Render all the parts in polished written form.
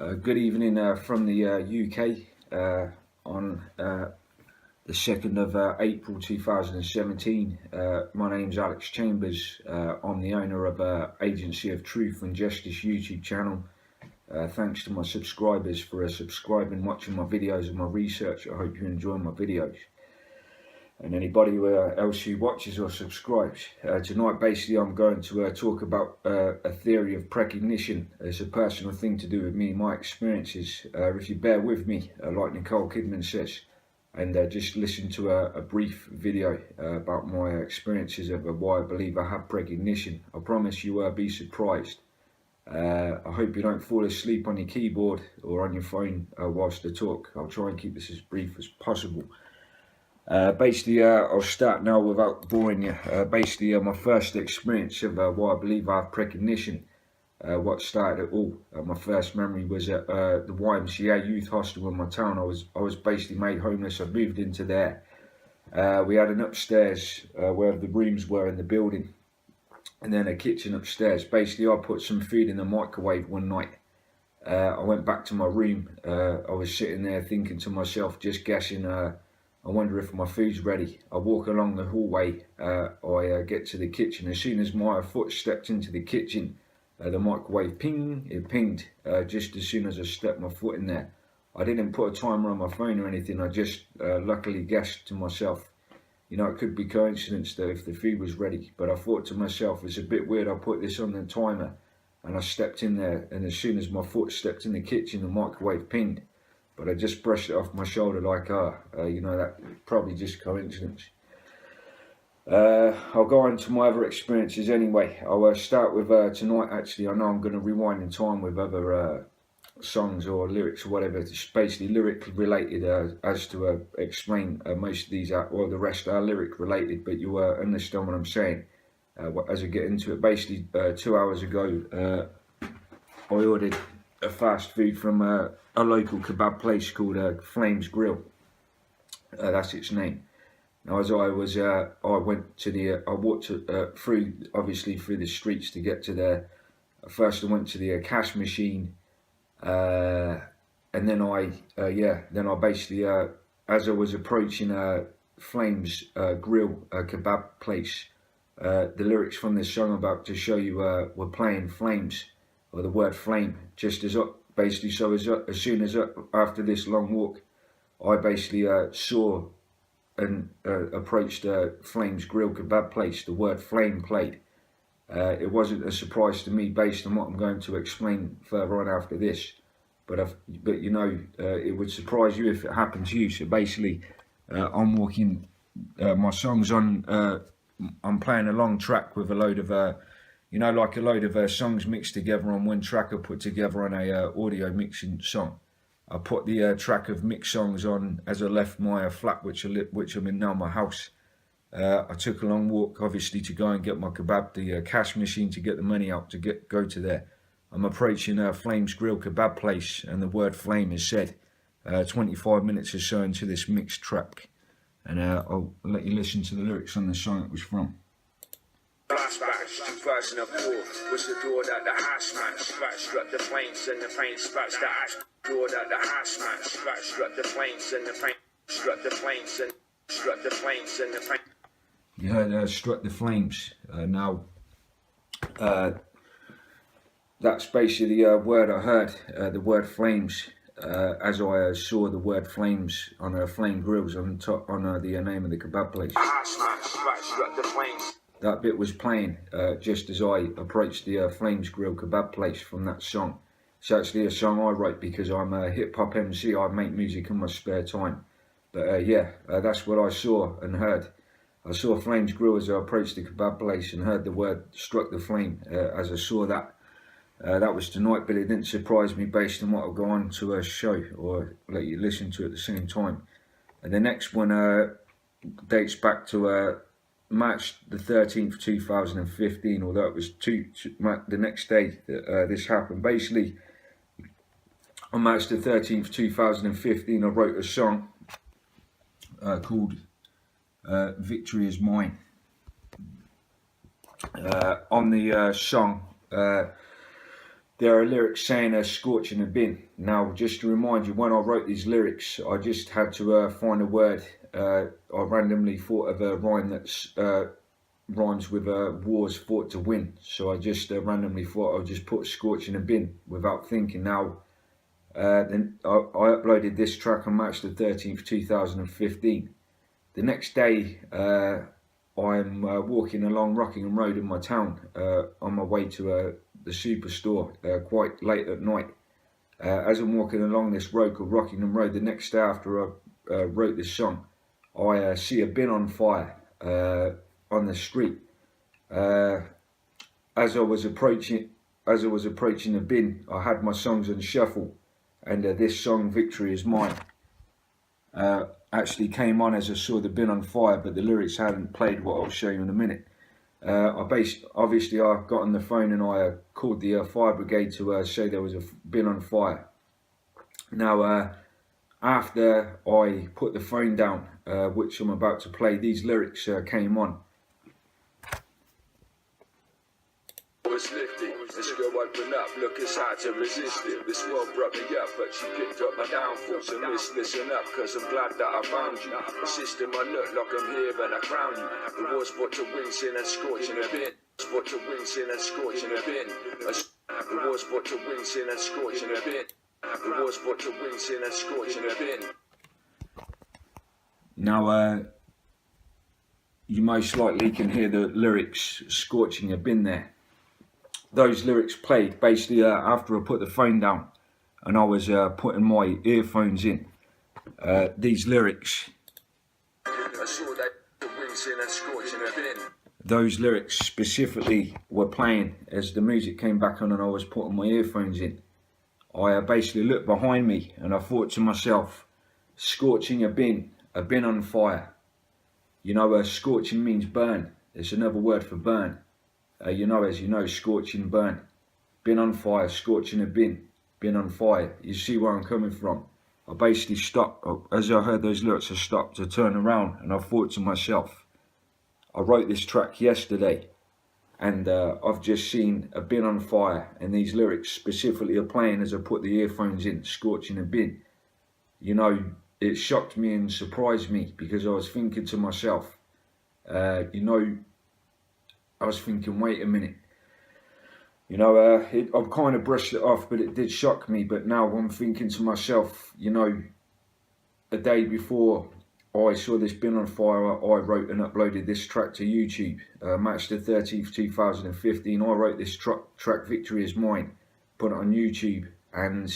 Good evening from the UK on the 2nd of April 2017. My name's Alex Chambers. I'm the owner of Agency of Truth and Justice YouTube channel. Thanks to my subscribers for subscribing, watching my videos and my research. I hope you enjoy my videos. And anybody else who watches or subscribes. Tonight basically I'm going to talk about a theory of precognition. It's a personal thing to do with me, my experiences. If you bear with me, like Nicole Kidman says, and just listen to a brief video about my experiences of why I believe I have precognition. I promise you will be surprised. I hope you don't fall asleep on your keyboard or on your phone whilst I talk. I'll try and keep this as brief as possible. Basically, I'll start now without boring you. Basically, my first experience of why I believe I have precognition, what started it all. My first memory was at the YMCA youth hostel in my town. I was basically made homeless. I moved into there. We had an upstairs where the rooms were in the building, and then a kitchen upstairs. Basically, I put some food in the microwave one night. I went back to my room. I was sitting there thinking to myself, just guessing. I wonder if my food's ready. I walk along the hallway, I get to the kitchen. As soon as my foot stepped into the kitchen, the microwave it pinged just as soon as I stepped my foot in there. I didn't put a timer on my phone or anything. I just luckily guessed to myself, you know, it could be coincidence that if the food was ready. But I thought to myself, it's a bit weird, I put this on the timer and I stepped in there, and as soon as my foot stepped in the kitchen, the microwave pinged. But I just brushed it off my shoulder like, you know, that probably just coincidence. I'll go on to my other experiences anyway. I'll start with tonight actually. I know I'm going to rewind in time with other songs or lyrics or whatever. It's basically lyric related as to explain most of these, well the rest are lyric related, but you understand what I'm saying as I get into it. Basically 2 hours ago I ordered a fast food from a local kebab place called Flames Grill. That's its name. Now, as I went to the, I walked through, obviously through the streets to get to there. First I went to the cash machine, and then then I basically, as I was approaching Flames Grill kebab place, the lyrics from this song I'm about to show you were playing Flames, or the word flame, just as up. Basically, so as soon as after this long walk, I basically saw and approached Flames Grill kebab place. The word flame played. It wasn't a surprise to me based on what I'm going to explain further on after this. But you know, it would surprise you if it happened to you. So basically, I'm walking. My song's on. I'm playing a long track with a load of. You know, like a load of songs mixed together on one track. I put together on a audio mixing song. I put the track of mixed songs on as I left my flat, which I'm in now, my house. I took a long walk, obviously, to go and get my kebab, the cash machine, to get the money out to go to there. I'm approaching Flames Grill kebab place, and the word flame is said. 25 minutes or so into this mixed track, and I'll let you listen to the lyrics on the song it was from. Flashbacks, 2004 was the door that the house smashed. Struck the flames and the pain splats the ash. Door that the house smashed. Struck the flames and the pain. Struck the flames and struck the flames and the pain. You heard struck the flames. Now, that's basically the word I heard. The word flames. As I saw the word flames on Flame Grills on top on the name of the kebab place. Struck the flames. That bit was playing just as I approached the Flames Grill kebab place from that song. It's actually a song I wrote because I'm a hip-hop MC. I make music in my spare time. But that's what I saw and heard. I saw Flames Grill as I approached the kebab place and heard the word struck the flame as I saw that. That was tonight, but it didn't surprise me based on what I'll go on to show or let you listen to at the same time. And the next one dates back to March the 13th, 2015, although it was the next day that this happened. Basically, on March the 13th, 2015, I wrote a song called Victory Is Mine. On the song, there are lyrics saying scorching a bin. Now, just to remind you, when I wrote these lyrics, I just had to find a word. I randomly thought of a rhyme that's rhymes with wars fought to win. So I just randomly thought I'd just put scorching a bin without thinking. Now, then I uploaded this track on March the 13th, 2015. The next day, I'm walking along Rockingham Road in my town on my way to the superstore quite late at night. As I'm walking along this road called Rockingham Road, the next day after I wrote this song, I see a bin on fire on the street. As I was approaching the bin, I had my songs on shuffle, and this song "Victory Is Mine" actually came on as I saw the bin on fire, but the lyrics hadn't played, what I'll show you in a minute. Obviously I got on the phone and I called the fire brigade to say there was a bin on fire. Now, after I put the phone down, which I'm about to play, these lyrics came on. Was lifted. This girl opened up, look, it's hard to resist it. This world brought me up, but she picked up my downfall. So miss, listen up, cause I'm glad that I found you. The system I look like I'm here and I crown you. The war's fought to win, sin and scorching a bin. Fought to win, sin and scorching a bin. The war's fought to win, sin and scorching a bin. The war's fought to win, sin and scorching a bin. Now, you most likely can hear the lyrics "scorching a bin" there. Those lyrics played basically after I put the phone down and I was putting my earphones in. These lyrics, those lyrics specifically were playing as the music came back on and I was putting my earphones in. I basically looked behind me and I thought to myself, scorching a bin on fire. You know, scorching means burn. It's another word for burn. You know, as you know, scorching, burn. Bin on fire, scorching a bin on fire. You see where I'm coming from. I basically stopped. As I heard those lyrics, I stopped to turn around and I thought to myself, I wrote this track yesterday and I've just seen a bin on fire, and these lyrics specifically are playing as I put the earphones in, scorching a bin. You know, it shocked me and surprised me because I was thinking to myself, I was thinking, wait a minute, I've kind of brushed it off, but it did shock me. But now I'm thinking to myself, a day before I saw this bin on fire, I wrote and uploaded this track to YouTube. March the 13th, 2015, I wrote this track "Victory Is Mine," put it on YouTube, and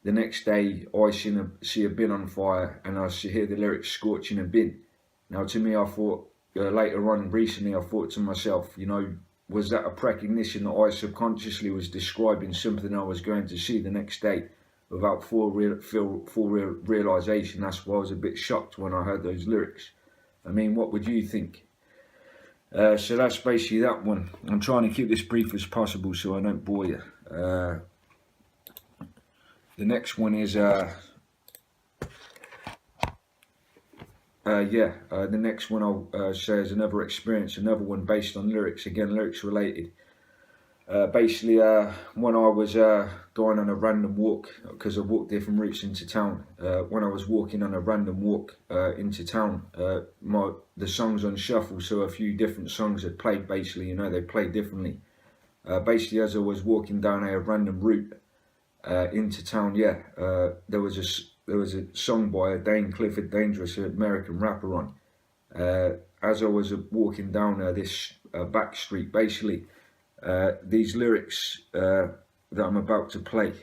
the next day I see a bin on fire and I hear the lyrics "scorching a bin." Now, to me, I thought, later on recently, I thought to myself, was that a precognition that I subconsciously was describing something I was going to see the next day without full realization? That's why I was a bit shocked when I heard those lyrics. I mean, what would you think? So that's basically that one. I'm trying to keep this brief as possible so I don't bore you. The next one is the next one I'll say is another experience, another one based on lyrics, again lyrics related. Basically, when I was going on a random walk, because I walked different routes into town, when I was walking on a random walk into town, the songs on shuffle, so a few different songs had played, basically, they played differently. Basically, as I was walking down a random route into town, there was a song by Dane Clifford Dangerous, an American rapper, on. As I was walking down this back street, basically, these lyrics that I'm about to play.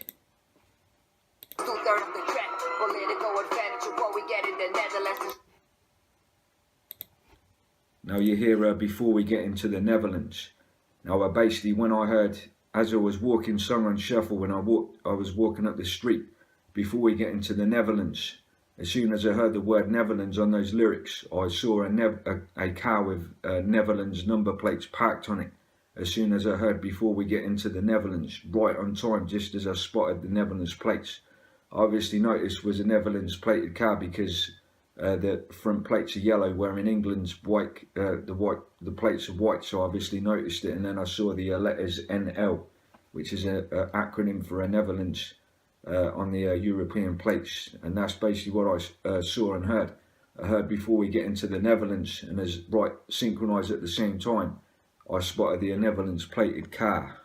Now you hear "before we get into the Netherlands." Now basically, when I heard, as I was walking song on shuffle, when I was walking up the street, "before we get into the Netherlands," as soon as I heard the word Netherlands on those lyrics, I saw a car with Netherlands number plates parked on it. As soon as I heard "before we get into the Netherlands," right on time, just as I spotted the Netherlands plates. I obviously noticed it was a Netherlands plated car because the front plates are yellow, where in England's white, the plates are white. So I obviously noticed it, and then I saw the letters NL which is an acronym for a Netherlands on the European plates, and that's basically what I saw and heard. I heard before we get into the Netherlands, and as right synchronised at the same time, I spotted the Netherlands plated car.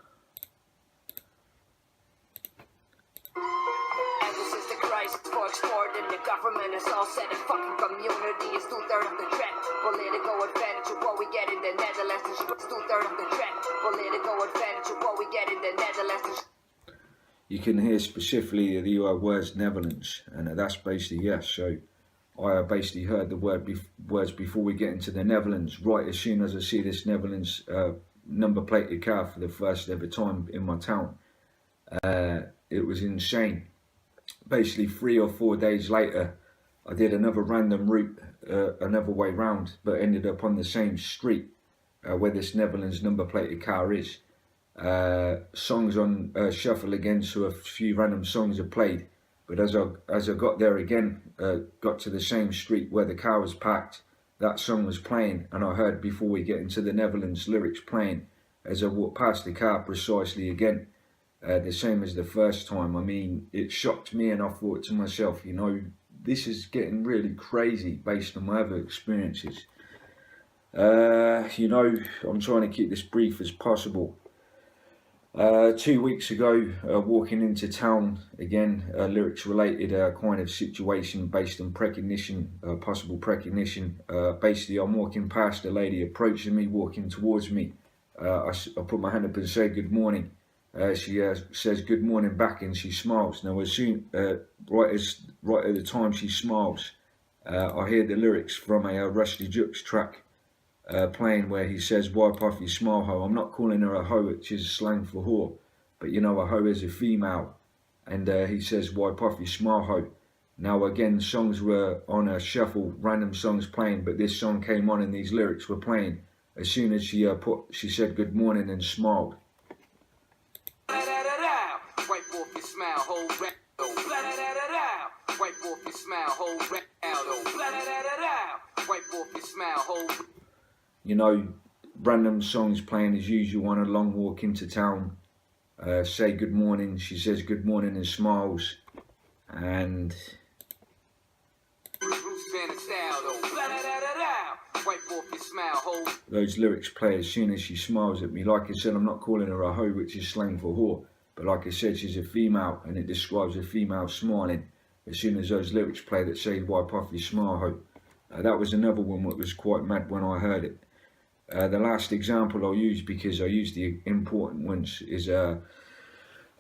The government is all set, and fucking community is 2/3 of the threat. Political advantage of what we get in the Netherlands is 2/3 of the threat. Political advantage of what we get in the Netherlands is. You can hear specifically the words Netherlands, and that's basically yes. So I basically heard the words before we get into the Netherlands. Right as soon as I see this Netherlands number plated car for the first ever time in my town, it was insane. Basically 3 or 4 days later, I did another random route, another way round, but ended up on the same street where this Netherlands number plated car is. Songs on shuffle again, so a few random songs are played, but as I got there again, got to the same street where the car was parked, that song was playing, and I heard Before We Get Into the Netherlands lyrics playing as I walked past the car precisely again. The same as the first time. I mean, it shocked me, and I thought to myself, you know, this is getting really crazy based on my other experiences. You know, I'm trying to keep this brief as possible. 2 weeks ago, walking into town again, lyrics related kind of situation based on precognition, possible precognition. Basically, I'm walking past a lady approaching me, walking towards me. I put my hand up and say good morning. She says good morning back, and she smiles. Now, as soon right at the time she smiles, I hear the lyrics from a Rusty Jukes track playing, where he says, "Wipe off your smile, hoe." I'm not calling her a hoe, which is slang for whore, but you know, a hoe is a female, and he says, "Wipe off your smile, hoe." Now, again, songs were on a shuffle, random songs playing, but this song came on and these lyrics were playing as soon as she said good morning and smiled. Wipe off your smile, hold back. Wipe off your smile, hold back. Wipe off your smile, hold. You know, random songs playing as usual on a long walk into town. Say good morning. She says good morning and smiles, and those lyrics play as soon as she smiles at me. Like I said, I'm not calling her a hoe, which is slang for whore, but like I said, she's a female, and it describes a female smiling as soon as those lyrics play that say wipe off your smile, hoe. That was another one that was quite mad when I heard it. The last example I'll use, because I use the important ones, is that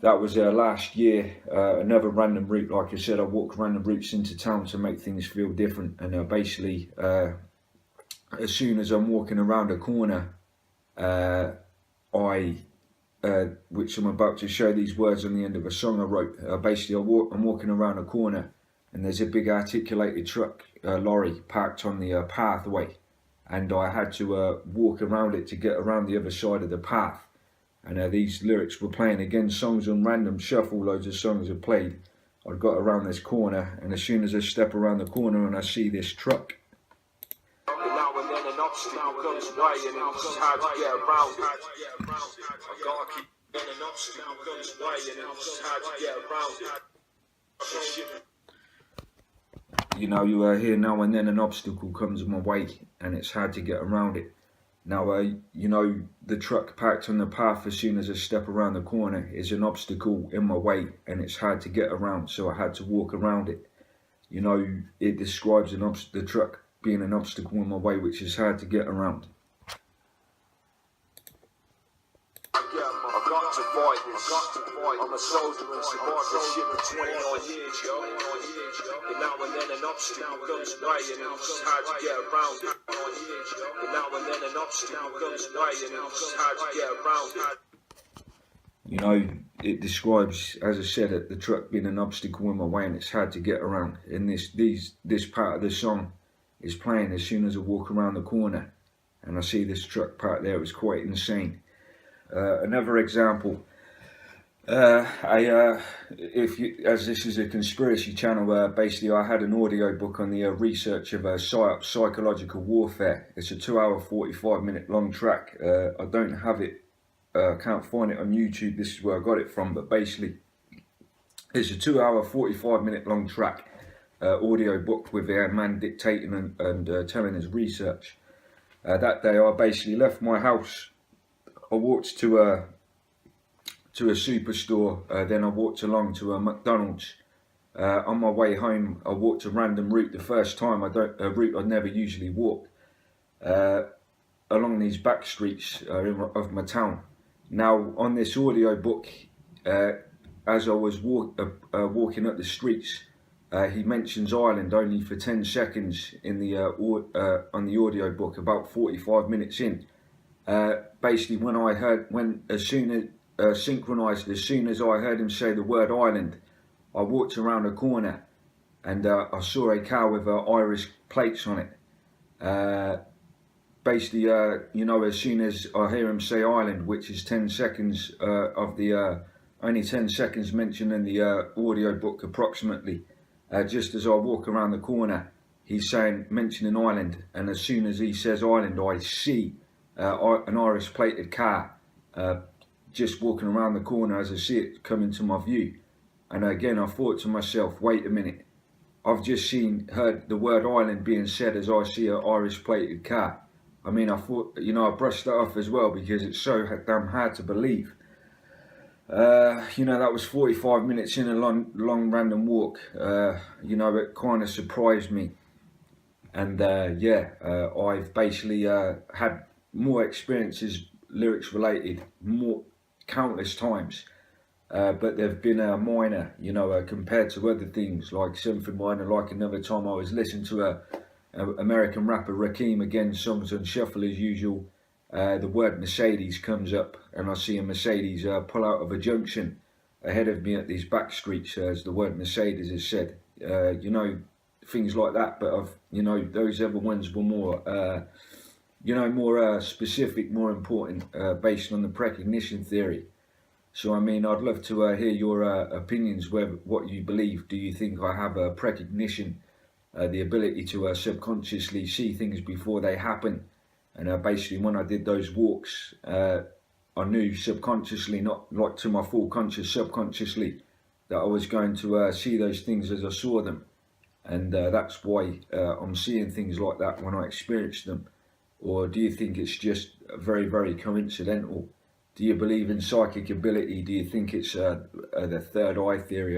was last year. Another random route. Like I said, I walk random routes into town to make things feel different, and basically as soon as I'm walking around a corner, which I'm about to show these words on the end of a song I wrote. Basically, I'm walking around a corner, and there's a big articulated truck, lorry, parked on the pathway, and I had to walk around it to get around the other side of the path. And these lyrics were playing again, songs on random shuffle, loads of songs are played. I got around this corner, and as soon as I step around the corner and I see this truck, now and then an obstacle comes by, and it's hard to get around. I gotta keep an obstacle comes by, and it's hard to get around. You know, you hear now and then an obstacle comes my way, and it's hard to get around it. Now, you know, the truck parked on the path as soon as I step around the corner is an obstacle in my way, and it's hard to get around, so I had to walk around it. You know, it describes the truck being an obstacle in my way, which is hard to get around. I'm a soldier and survived this shit for 29 years, yo. And now and then an obstacle comes by, and it's hard to get around it. And now and then an obstacle comes by, and it's hard to get around it. You know, it describes, as I said, the truck being an obstacle in my way, and it's hard to get around. And this part of the song is playing as soon as I walk around the corner, and I see this truck parked there. It was quite insane. Another example. As this is a conspiracy channel, basically I had an audio book on the research of psychological warfare. It's a 2 hour 45 minute long track. I don't have it can't find it on YouTube. This is where I got it from, but basically it's a 2 hour 45-minute long track, audio book with a man dictating and telling his research. That day I basically left my house. I walked to a superstore, then I walked along to a McDonald's. On my way home, I walked a random route the first time, a route I'd never usually walk, along these back streets of my town. Now, on this audio book, as I was walking up the streets, he mentions Ireland only for 10 seconds in the on the audio book, about 45 minutes in. Basically, synchronized, as soon as I heard him say the word Ireland, I walked around a corner and I saw a car with Irish plates on it. Basically, you know, as soon as I hear him say Ireland, which is 10 seconds of the only 10 seconds mentioned in the audio book approximately, just as I walk around the corner, he's mentioning Ireland, and as soon as he says Ireland, I see an Irish plated car just walking around the corner as I see it coming to my view. And again, I thought to myself, wait a minute, I've just heard the word Ireland being said as I see an Irish plated car. I mean, I thought, you know, I brushed that off as well because it's so damn hard to believe. You know, that was 45 minutes in a long random walk. You know, it kind of surprised me. And I've basically had more experiences, lyrics related, countless times. But they've been minor, you know, compared to other things, like something minor, like another time I was listening to a American rapper Rakim, again, songs on shuffle as usual. The word Mercedes comes up, and I see a Mercedes pull out of a junction ahead of me at these back streets, as the word Mercedes is said. You know, things like that. But you know, those other ones were more, you know, more specific, more important, based on the precognition theory. So I mean, I'd love to hear your opinions, what you believe. Do you think I have a precognition, the ability to subconsciously see things before they happen? And basically, when I did those walks, I knew subconsciously, not like to my full conscious, subconsciously, that I was going to see those things as I saw them. And that's why I'm seeing things like that when I experience them. Or do you think it's just very, very coincidental? Do you believe in psychic ability? Do you think it's the third eye theory,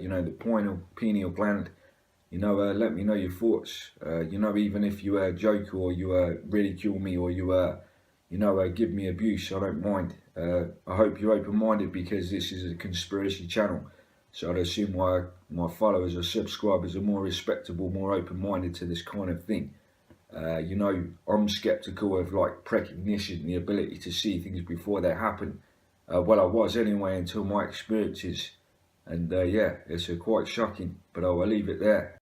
you know, the pineal gland? You know, let me know your thoughts. You know, even if you joke or you ridicule me or you, you know, give me abuse, I don't mind. I hope you're open-minded, because this is a conspiracy channel. So I'd assume my followers or subscribers are more respectable, more open-minded to this kind of thing. You know, I'm skeptical of like precognition, the ability to see things before they happen. Well, I was anyway until my experiences. And yeah, it's quite shocking, but I will leave it there.